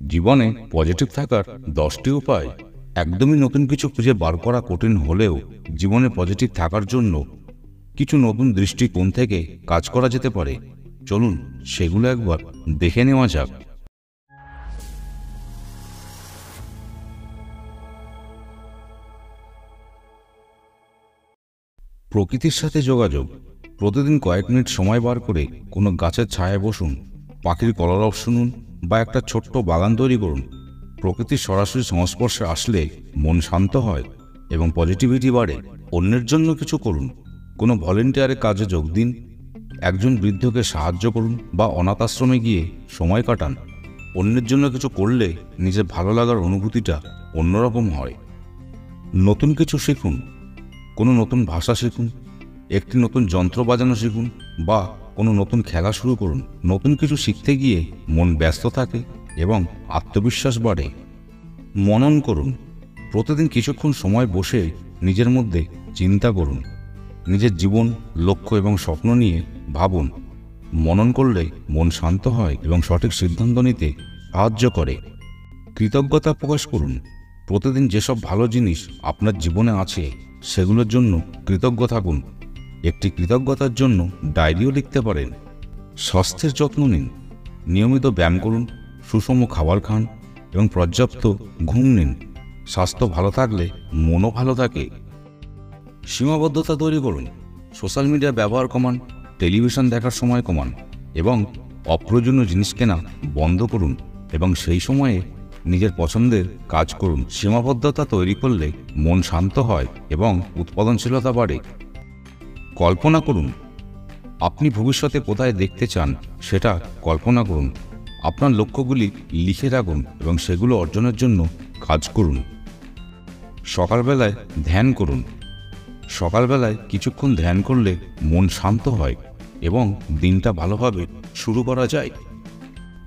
জীবনে পজিটিভ থাকার 10টি উপায়। একদমই নতুন কিছু খুঁজে বার করা কঠিন হলেও জীবনে পজিটিভ থাকার জন্য কিছু নতুন দৃষ্টিকোণ থেকে কাজ করা যেতে পারে। চলুন সেগুলো একবার দেখে নেওয়া যাক। প্রকৃতির সাথে যোগাযোগ। প্রতিদিন কয়েক মিনিট সময় বার করে কোনো গাছের ছায়ায় বসুন, পাখির কলরব শুনুন বা একটা ছোট্ট বাগান তৈরি করুন। প্রকৃতির সরাসরি সংস্পর্শে আসলে মন শান্ত হয় এবং পজিটিভিটি বাড়ে। অন্যের জন্য কিছু করুন, কোনো ভলেন্টিয়ারের কাজে যোগ দিন, একজন বৃদ্ধকে সাহায্য করুন বা অনাথ আশ্রমে গিয়ে সময় কাটান। অন্যের জন্য কিছু করলে নিজের ভালো লাগার অনুভূতিটা অন্যরকম হয়। নতুন কিছু শিখুন, কোনো নতুন ভাষা শিখুন, একটি নতুন যন্ত্র বাজানো শিখুন বা কোনো নতুন খেলা শুরু করুন। নতুন কিছু শিখতে গিয়ে মন ব্যস্ত থাকে এবং আত্মবিশ্বাস বাড়ে। মনন করুন। প্রতিদিন কিছুক্ষণ সময় বসে নিজের মধ্যে চিন্তা করুন, নিজের জীবন, লক্ষ্য এবং স্বপ্ন নিয়ে ভাবুন। মনন করলে মন শান্ত হয় এবং সঠিক সিদ্ধান্ত নিতে সাহায্য করে। কৃতজ্ঞতা প্রকাশ করুন। প্রতিদিন যেসব ভালো জিনিস আপনার জীবনে আছে সেগুলোর জন্য কৃতজ্ঞ থাকুন। একটি কৃতজ্ঞতার জন্য ডায়েরিও লিখতে পারেন। স্বাস্থ্যের যত্ন নিন। নিয়মিত ব্যায়াম করুন, সুষম খাবার খান এবং পর্যাপ্ত ঘুম নিন। স্বাস্থ্য ভালো থাকলে মনও ভালো থাকে। সীমাবদ্ধতা তৈরি করুন। সোশ্যাল মিডিয়া ব্যবহার কমান, টেলিভিশন দেখার সময় কমান এবং অপ্রয়োজনীয় জিনিস কেনা বন্ধ করুন এবং সেই সময়ে নিজের পছন্দের কাজ করুন। সীমাবদ্ধতা তৈরি করলে মন শান্ত হয় এবং উৎপাদনশীলতা বাড়ে। কল্পনা করুন। আপনি ভবিষ্যতে কোথায় দেখতে চান সেটা কল্পনা করুন। আপনার লক্ষ্যগুলি লিখে রাখুন এবং সেগুলো অর্জনের জন্য কাজ করুন। সকালবেলায় ধ্যান করুন। সকালবেলায় কিছুক্ষণ ধ্যান করলে মন শান্ত হয় এবং দিনটা ভালোভাবে শুরু করা যায়।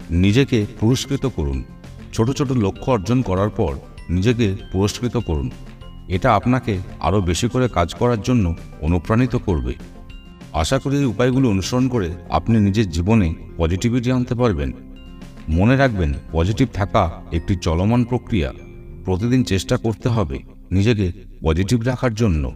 নিজেকে পুরস্কৃত করুন। ছোট ছোট লক্ষ্য অর্জন করার পর নিজেকে পুরস্কৃত করুন। এটা আপনাকে আরও বেশি করে কাজ করার জন্য অনুপ্রাণিত করবে। আশা করি এই উপায়গুলো অনুসরণ করে আপনি নিজের জীবনে পজিটিভিটি আনতে পারবেন। মনে রাখবেন, পজিটিভ থাকা একটি চলমান প্রক্রিয়া। প্রতিদিন চেষ্টা করতে হবে নিজেকে পজিটিভ রাখার জন্য।